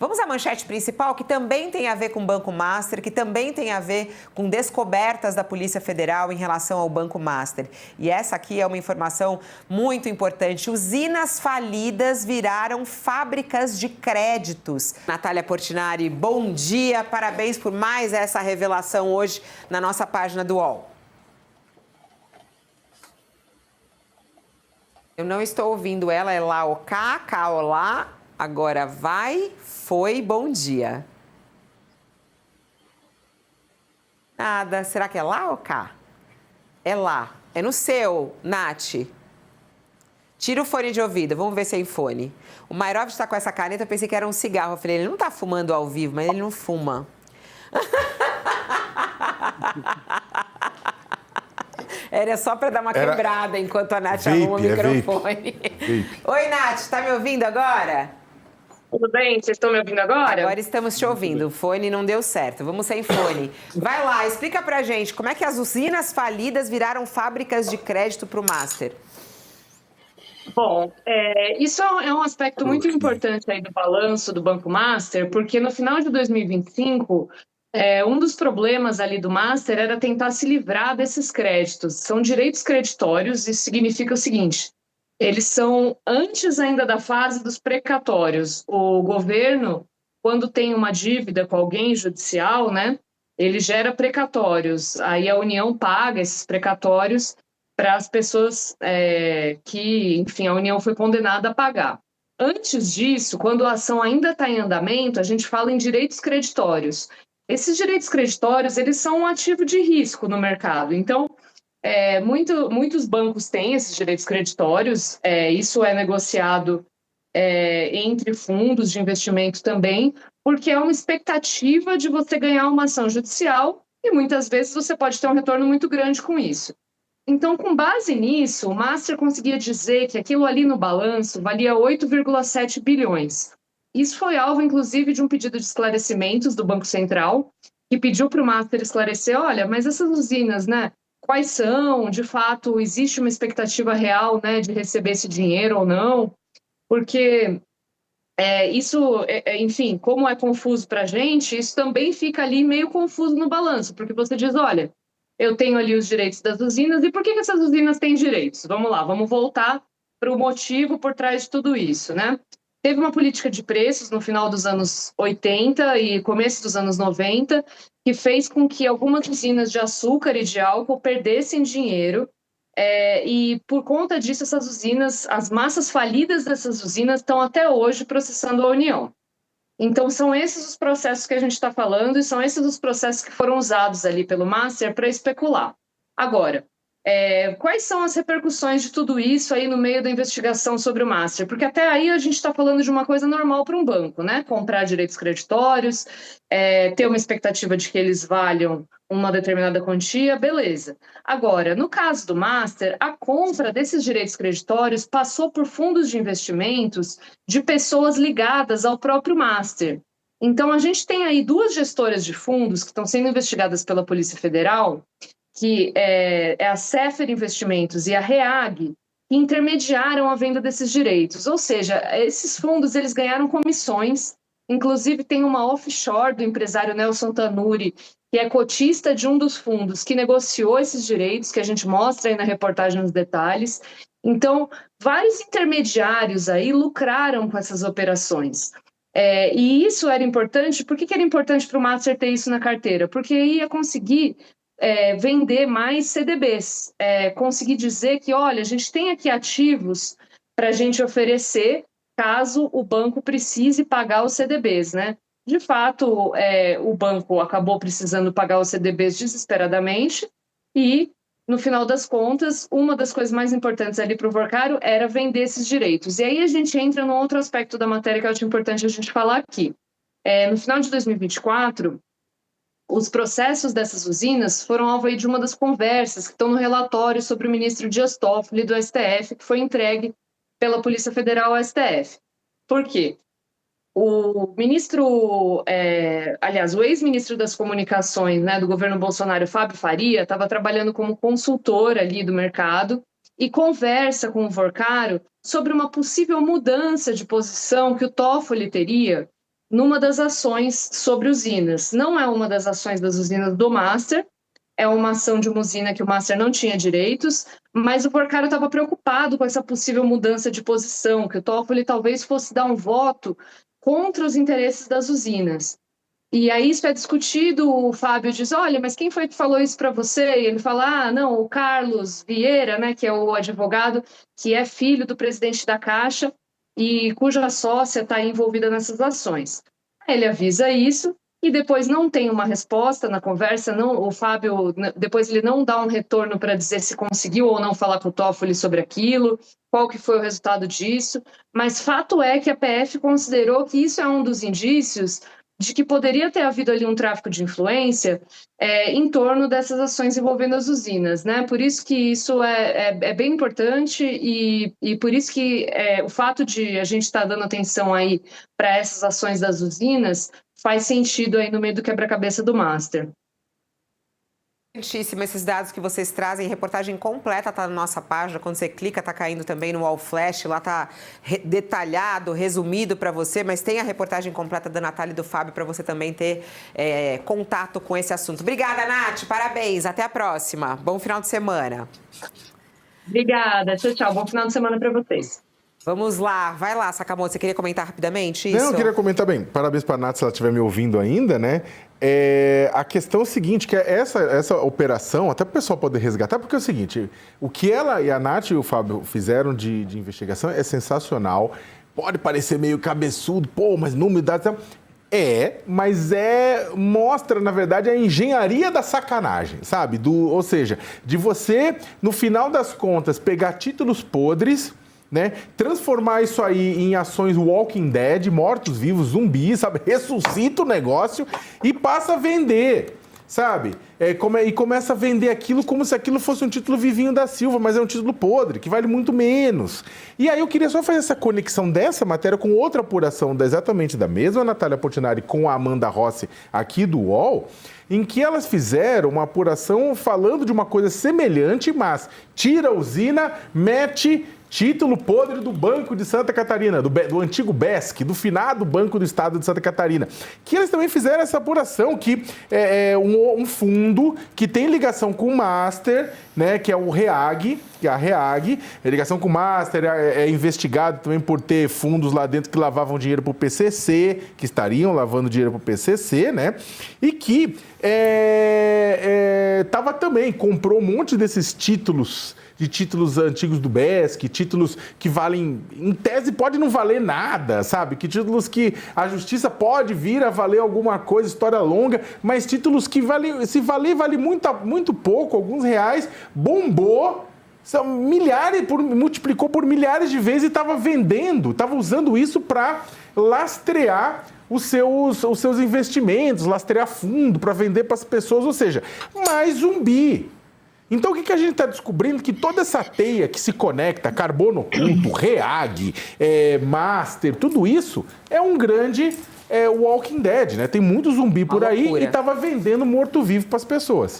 Vamos à manchete principal, que também tem a ver com o Banco Master, que também tem a ver com descobertas da Polícia Federal em relação ao Banco Master. E essa aqui é uma informação muito importante. Usinas falidas viraram fábricas de créditos. Natália Portinari, bom dia. Parabéns por mais essa revelação hoje na nossa página do UOL. Eu não estou ouvindo ela, é lá o K, olá. Agora vai, foi, bom dia. Nada. Será que é lá ou cá? É lá. É no seu, Nath. Tira o fone de ouvido, vamos ver se é em fone. O Mayrov está com essa caneta, eu pensei que era um cigarro. Eu falei, ele não está fumando ao vivo, mas ele não fuma. Era só para dar uma quebrada enquanto a Nath arruma o microfone. Oi, Nath, está me ouvindo agora? Tudo bem? Vocês estão me ouvindo agora? Agora estamos te ouvindo. O fone não deu certo. Vamos sem fone. Vai lá, explica pra gente como é que as usinas falidas viraram fábricas de crédito para o Master. Bom, isso é um aspecto muito importante aí do balanço do Banco Master, porque no final de 2025, um dos problemas ali do Master era tentar se livrar desses créditos. São direitos creditórios, isso significa o seguinte: eles são antes ainda da fase dos precatórios. O governo, quando tem uma dívida com alguém judicial, né, ele gera precatórios. Aí a União paga esses precatórios para as pessoas que, enfim, a União foi condenada a pagar. Antes disso, quando a ação ainda está em andamento, a gente fala em direitos creditórios. Esses direitos creditórios, eles são um ativo de risco no mercado. Então, muitos bancos têm esses direitos creditórios, isso é negociado entre fundos de investimento também, porque é uma expectativa de você ganhar uma ação judicial e muitas vezes você pode ter um retorno muito grande com isso. Então, com base nisso, o Master conseguia dizer que aquilo ali no balanço valia 8,7 bilhões. Isso foi alvo, inclusive, de um pedido de esclarecimentos do Banco Central, que pediu para o Master esclarecer, olha, mas essas usinas, né? Quais são, de fato, existe uma expectativa real, né, de receber esse dinheiro ou não? Porque isso, enfim, como é confuso para a gente, isso também fica ali meio confuso no balanço, porque você diz, olha, eu tenho ali os direitos das usinas, e por que essas usinas têm direitos? Vamos lá, vamos voltar para o motivo por trás de tudo isso, né? Teve uma política de preços no final dos anos 80 e começo dos anos 90, que fez com que algumas usinas de açúcar e de álcool perdessem dinheiro, e por conta disso, essas usinas, as massas falidas dessas usinas estão até hoje processando a União. Então, são esses os processos que a gente está falando e são esses os processos que foram usados ali pelo Master para especular. Agora, quais são as repercussões de tudo isso aí no meio da investigação sobre o Master? Porque até aí a gente está falando de uma coisa normal para um banco, né? Comprar direitos creditórios, ter uma expectativa de que eles valham uma determinada quantia, beleza. Agora, no caso do Master, a compra desses direitos creditórios passou por fundos de investimentos de pessoas ligadas ao próprio Master. Então, a gente tem aí duas gestoras de fundos que estão sendo investigadas pela Polícia Federal, que é a Sefer Investimentos e a REAG, que intermediaram a venda desses direitos. Ou seja, esses fundos eles ganharam comissões, inclusive tem uma offshore do empresário Nelson Tanuri, que é cotista de um dos fundos que negociou esses direitos, que a gente mostra aí na reportagem nos detalhes. Então, vários intermediários aí lucraram com essas operações. E isso era importante. Por que era importante para o Master ter isso na carteira? Porque ia conseguir vender mais CDBs, conseguir dizer que, olha, a gente tem aqui ativos para a gente oferecer caso o banco precise pagar os CDBs, né? De fato, o banco acabou precisando pagar os CDBs desesperadamente e, no final das contas, uma das coisas mais importantes ali para o Vorcaro era vender esses direitos. E aí a gente entra num outro aspecto da matéria que eu acho importante a gente falar aqui. No final de 2024, os processos dessas usinas foram alvo aí de uma das conversas que estão no relatório sobre o ministro Dias Toffoli do STF, que foi entregue pela Polícia Federal ao STF. Por quê? O ministro, aliás, o ex-ministro das Comunicações, né, do governo Bolsonaro, Fábio Faria, estava trabalhando como consultor ali do mercado e conversa com o Vorcaro sobre uma possível mudança de posição que o Toffoli teria numa das ações sobre usinas. Não é uma das ações das usinas do Master, é uma ação de uma usina que o Master não tinha direitos, mas o Porcaro estava preocupado com essa possível mudança de posição, que o Toffoli talvez fosse dar um voto contra os interesses das usinas. E aí isso é discutido, o Fábio diz, olha, mas quem foi que falou isso para você? E ele fala, ah, não, o Carlos Vieira, né, que é o advogado, que é filho do presidente da Caixa e cuja sócia está envolvida nessas ações. Ele avisa isso e depois não tem uma resposta na conversa, não, o Fábio, depois ele não dá um retorno para dizer se conseguiu ou não falar com o Toffoli sobre aquilo, qual que foi o resultado disso, mas fato é que a PF considerou que isso é um dos indícios de que poderia ter havido ali um tráfico de influência em torno dessas ações envolvendo as usinas, né? Por isso que isso é bem importante e por isso que o fato de a gente estar dando atenção aí para essas ações das usinas faz sentido aí no meio do quebra-cabeça do Master. Importantíssimo esses dados que vocês trazem, reportagem completa está na nossa página, quando você clica está caindo também no All Flash, lá está detalhado, resumido para você, mas tem a reportagem completa da Natália e do Fábio para você também ter contato com esse assunto. Obrigada, Nath, parabéns, até a próxima, bom final de semana. Obrigada, tchau, tchau, bom final de semana para vocês. Vamos lá, vai lá, Sakamoto, você queria comentar rapidamente isso? Não, eu queria comentar bem. Parabéns para a Nath, se ela estiver me ouvindo ainda, né? A questão é o seguinte, que essa operação, até para o pessoal poder resgatar, porque é o seguinte, o que ela e a Nath e o Fábio fizeram de investigação é sensacional. Pode parecer meio cabeçudo, pô, mas número, dados... mas mostra, na verdade, a engenharia da sacanagem, sabe? Ou seja, de você, no final das contas, pegar títulos podres, né? Transformar isso aí em ações Walking Dead, mortos-vivos, zumbis, sabe? Ressuscita o negócio e passa a vender, sabe? E começa a vender aquilo como se aquilo fosse um título Vivinho da Silva, mas é um título podre, que vale muito menos. E aí eu queria só fazer essa conexão dessa matéria com outra apuração exatamente da mesma Natália Portinari com a Amanda Rossi aqui do UOL, em que elas fizeram uma apuração falando de uma coisa semelhante, mas tira a usina, mete título podre do Banco de Santa Catarina, do antigo BESC, do finado Banco do Estado de Santa Catarina. Que eles também fizeram essa apuração, que é um fundo que tem ligação com o Master, né, que é o REAG, que é a REAG, ligação com o Master, é investigado também por ter fundos lá dentro que lavavam dinheiro para o PCC, que estariam lavando dinheiro para o PCC, né, e que tava também, comprou um monte desses títulos, de títulos antigos do BESC, títulos que valem, em tese pode não valer nada, sabe? Que títulos que a justiça pode vir a valer alguma coisa, história longa, mas títulos que valem, se valer, vale muito pouco, alguns reais, bombou, são milhares, multiplicou por milhares de vezes e estava vendendo, estava usando isso para lastrear os seus investimentos, lastrear fundo para vender para as pessoas, ou seja, mais zumbi. Então, o que a gente está descobrindo? Que toda essa teia que se conecta, carbono oculto, REAG, Master, tudo isso é um grande Walking Dead, né? Tem muito zumbi por aí e estava vendendo morto-vivo para as pessoas.